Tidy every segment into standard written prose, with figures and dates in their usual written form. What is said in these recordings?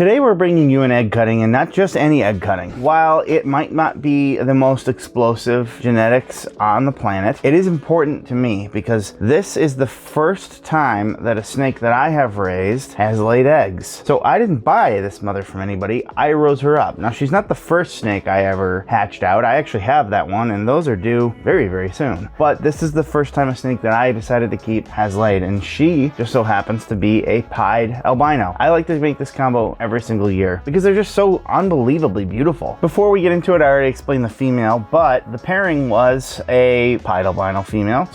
Today we're bringing you an egg cutting, and not just any egg cutting. While it might not be the most explosive genetics on the planet, it is important to me because this is the first time that a snake that I have raised has laid eggs. So I didn't buy this mother from anybody, I rose her up. Now she's not the first snake I ever hatched out. I actually have that one, and those are due very, very soon. But this is the first time a snake that I decided to keep has laid, and she just so happens to be a pied albino. I like to make this combo every single year because they're just so unbelievably beautiful. Before we get into it, I already explained the female, but the pairing was a pied albino female.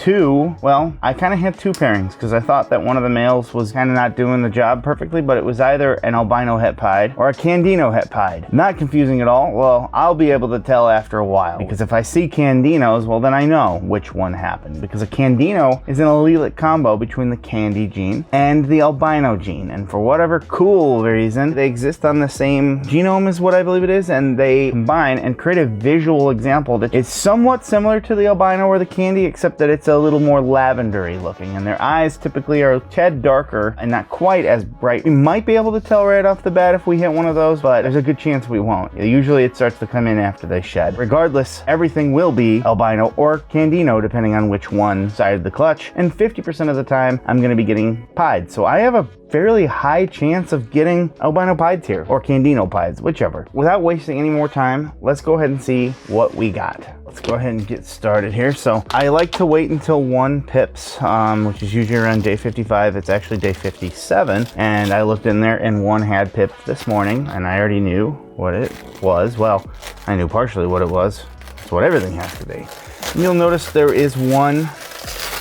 Well, I kind of had two pairings because I thought that one of the males was kind of not doing the job perfectly, but it was either an albino het pied or a Candino het pied. Not confusing at all. Well, I'll be able to tell after a while because if I see Candinos, well then I know which one happened, because a Candino is an allelic combo between the Candy gene and the albino gene, and for whatever cool reason they exist on the same genome is what I believe it is, and they combine and create a visual example that is somewhat similar to the albino or the Candy, except that it's a little more lavendery looking, and their eyes typically are a tad darker and not quite as bright. We might be able to tell right off the bat if we hit one of those, but there's a good chance we won't. Usually it starts to come in after they shed. Regardless, everything will be albino or Candino depending on which one side of the clutch, and 50% of the time I'm going to be getting pied. So I have a fairly high chance of getting albino pieds here, or Candino pieds, whichever. Without wasting any more time, let's go ahead and see what we got. Let's go ahead and get started here. So I like to wait until one pips, which is usually around day 55. It's actually day 57, and I looked in there and one had pipped this morning, and I already knew what it was. Well, I knew partially what it was. It's what everything has to be. And you'll notice there is one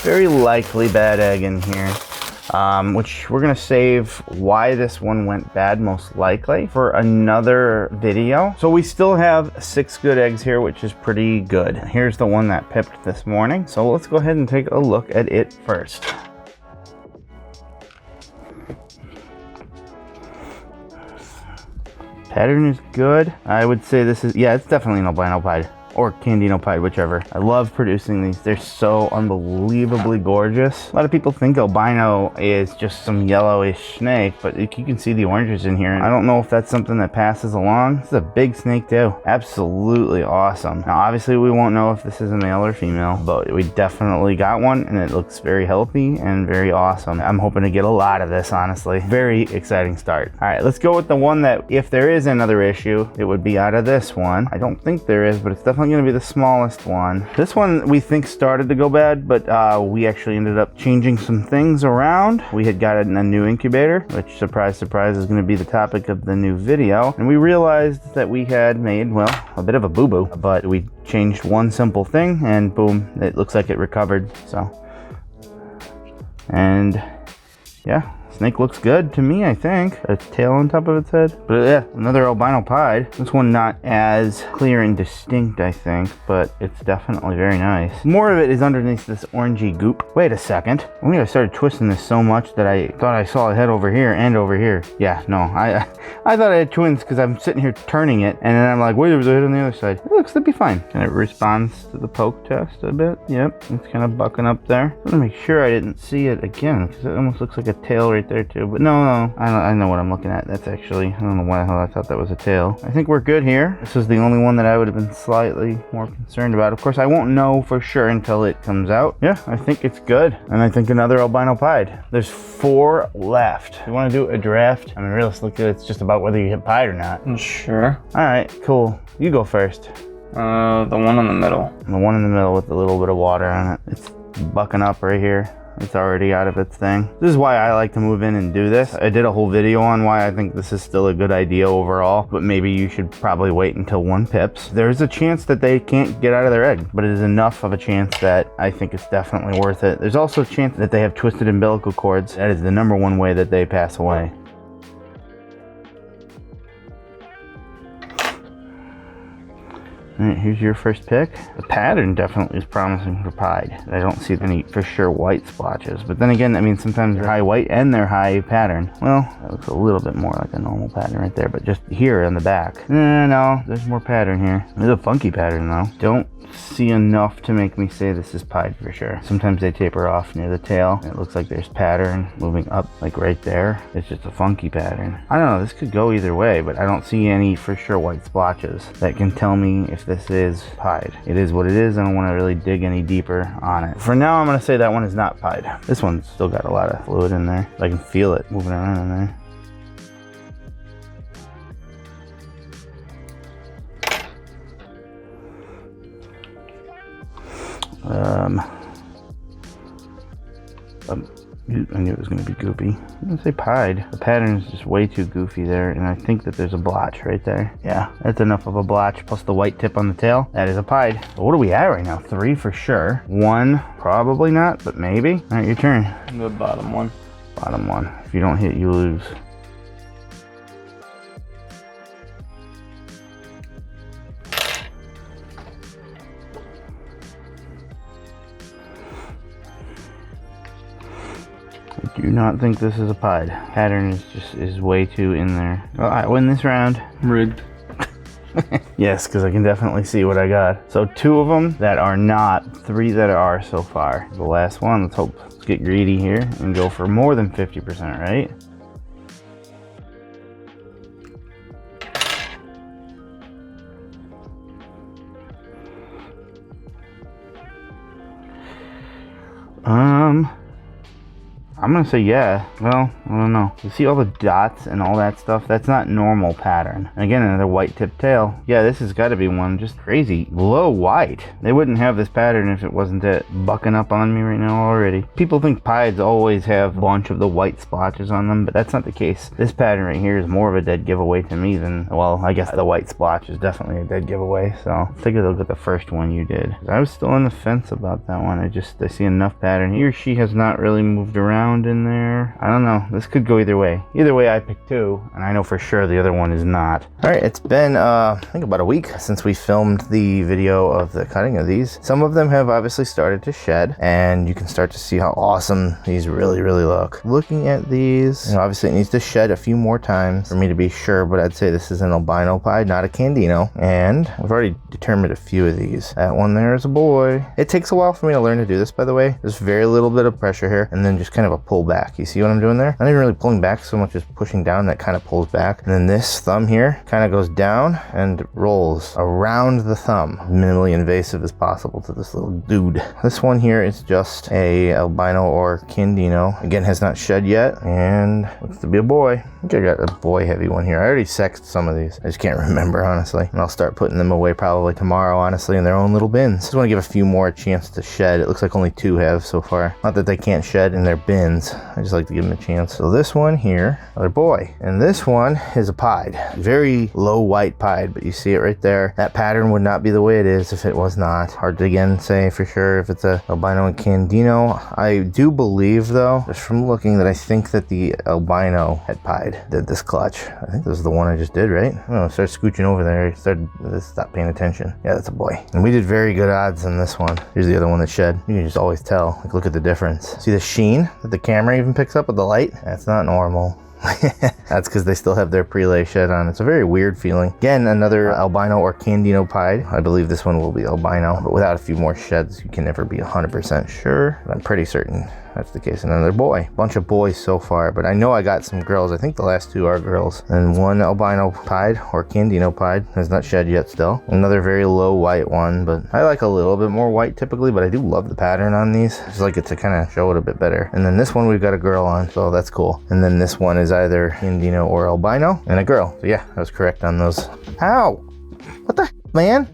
very likely bad egg in here, which we're gonna save why this one went bad most likely for another video. So we still have 6 good eggs here, which is pretty good. Here's the one that pipped this morning. So let's go ahead and take a look at it first. Pattern is good. I would say this is, yeah, it's definitely an albino pied or Candino pied, whichever. I love producing these. They're so unbelievably gorgeous. A lot of people think albino is just some yellowish snake, but you can see the oranges in here. I don't know if that's something that passes along. This is a big snake too. Absolutely awesome. Now, obviously we won't know if this is a male or female, but we definitely got one, and it looks very healthy and very awesome. I'm hoping to get a lot of this, honestly. Very exciting start. All right, let's go with the one that, if there is another issue, it would be out of this one. I don't think there is, but it's definitely going to be the smallest one. This one we think started to go bad, but we actually ended up changing some things around. We had gotten a new incubator, which, surprise surprise, is going to be the topic of the new video, and we realized that we had made, well, a bit of a boo-boo, but we changed one simple thing and boom, it looks like it recovered. So, and yeah, snake looks good to me, I think. A tail on top of its head. But yeah, another albino pied. This one not as clear and distinct, I think, but it's definitely very nice. More of it is underneath this orangey goop. Wait a second. I think I started twisting this so much that I thought I saw a head over here and over here. Yeah, no, I thought I had twins because I'm sitting here turning it, and then I'm like, wait, there's a head on the other side. It looks to be fine. And it responds to the poke test a bit. Yep, it's kind of bucking up there. I'm gonna make sure I didn't see it again, because it almost looks like a tail right there too, but no, I know what I'm looking at. That's actually, I don't know why the hell I thought that was a tail. I think we're good here. This is the only one that I would have been slightly more concerned about. Of course, I won't know for sure until it comes out. Yeah, I think it's good, and I think another albino pied. There's 4 left. You want to do a draft? I mean, realistically, it's just about whether you hit pied or not. Sure. All right, cool. You go first. The one in the middle. The one in the middle with a little bit of water on it. It's bucking up right here. It's already out of its thing. This is why I like to move in and do this. I did a whole video on why I think this is still a good idea overall, but maybe you should probably wait until one pips. There's a chance that they can't get out of their egg, but it is enough of a chance that I think it's definitely worth it. There's also a chance that they have twisted umbilical cords. That is the #1 way that they pass away. All right, here's your first pick. The pattern definitely is promising for pied. I don't see any for sure white splotches, but then again, I mean, sometimes they're high white and they're high pattern. Well, that looks a little bit more like a normal pattern right there, but just here on the back. No, there's more pattern here. There's a funky pattern though. Don't see enough to make me say this is pied for sure. Sometimes they taper off near the tail. It looks like there's pattern moving up like right there. It's just a funky pattern. I don't know, this could go either way, but I don't see any for sure white splotches that can tell me if this is pied. It is what it is. I don't want to really dig any deeper on it. For now, I'm going to say that one is not pied. This one's still got a lot of fluid in there. I can feel it moving around in there. I knew it was going to be goopy. I'm going to say pied. The pattern is just way too goofy there, and I think that there's a blotch right there. Yeah, that's enough of a blotch, plus the white tip on the tail. That is a pied. So what are we at right now? 3 for sure. 1, probably not, but maybe. All right, your turn. The bottom one. Bottom one. If you don't hit, you lose. I do not think this is a pied. Pattern is way too in there. Well, I win this round. Rigged. Yes, because I can definitely see what I got. So 2 of them that are not, 3 that are so far. The last one, let's get greedy here and go for more than 50%, right? I'm gonna say yeah. Well, I don't know. You see all the dots and all that stuff? That's not normal pattern. And again, another white tip tail. Yeah, this has got to be one just crazy low white. They wouldn't have this pattern if it wasn't it bucking up on me right now already. People think pieds always have a bunch of the white splotches on them, but that's not the case. This pattern right here is more of a dead giveaway to me than, well, I guess the white splotch is definitely a dead giveaway. So take a look at the first one you did. I was still on the fence about that one. I see enough pattern. He or she has not really moved around in there. I don't know. This could go either way. Either way, I picked 2, and I know for sure the other one is not. All right, it's been I think about a week since we filmed the video of the cutting of these. Some of them have obviously started to shed, and you can start to see how awesome these really look. Looking at these, you know, obviously it needs to shed a few more times for me to be sure, but I'd say this is an albino pied, not a Candino. And I've already determined a few of these. That one there is a boy. It takes a while for me to learn to do this, by the way. There's very little bit of pressure here, and then just kind of a pull back. You see what I'm doing there? Not even really pulling back so much as pushing down. That kind of pulls back, and then this thumb here kind of goes down and rolls around the thumb, minimally invasive as possible to this little dude. This one here is just a albino or Candino. Again, has not shed yet, and looks to be a boy. I think I got a boy heavy one here. I already sexed some of these. I just can't remember, honestly, and I'll start putting them away probably tomorrow, honestly, in their own little bins. Just want to give a few more a chance to shed. It looks like only 2 have so far. Not that they can't shed in their bins. I just like to give them a chance. So this one here, another boy, and this one is a pied. Very low white pied, but you see it right there. That pattern would not be the way it is if it was not. Hard to again say for sure if it's a albino and Candino. I do believe though, just from looking, that I think that the albino Het Pied did this clutch. I think this is the one I just did, right? Oh, start scooching over there. Stop paying attention. Yeah, that's a boy. And we did very good odds in this one. Here's the other one that shed. You can just always tell. Like, look at the difference. See the sheen that the camera even picks up with the light? That's not normal. That's because they still have their pre-lay shed on. It's a very weird feeling. Again, another albino or Candino pied. I believe this one will be albino, but without a few more sheds, you can never be 100% sure. But I'm pretty certain that's the case. Another boy. Bunch of boys so far, but I know I got some girls. I think the last 2 are girls. And one albino pied or Candino pied has not shed yet still. Another very low white one, but I like a little bit more white typically, but I do love the pattern on these. I just like it to kind of show it a bit better. And then this one we've got a girl on, so that's cool. And then this one is either Candino or albino and a girl. So yeah, I was correct on those. Ow! What the man?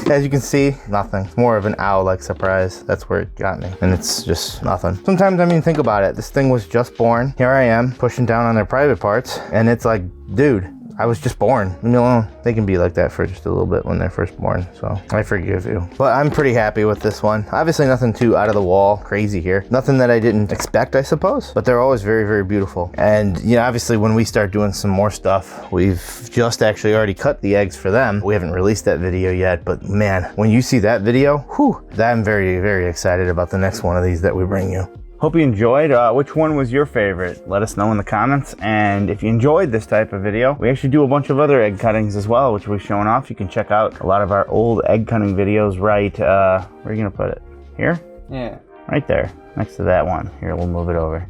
As you can see, nothing. It's more of an owl-like surprise. That's where it got me. And it's just nothing. Sometimes, I mean, think about it. This thing was just born. Here I am, pushing down on their private parts. And it's like, dude, I was just born. You know, they can be like that for just a little bit when they're first born, so I forgive you. But I'm pretty happy with this one. Obviously nothing too out of the wall crazy here. Nothing that I didn't expect, I suppose, but they're always very, very beautiful. And you know, obviously when we start doing some more stuff, we've just actually already cut the eggs for them. We haven't released that video yet, but man, when you see that video, whew, I'm very, very excited about the next one of these that we bring you. Hope you enjoyed. Which one was your favorite? Let us know in the comments. And if you enjoyed this type of video, we actually do a bunch of other egg cuttings as well, which we've shown off. You can check out a lot of our old egg cutting videos right, where are you gonna put it? Here? Yeah. Right there, next to that one. Here, we'll move it over.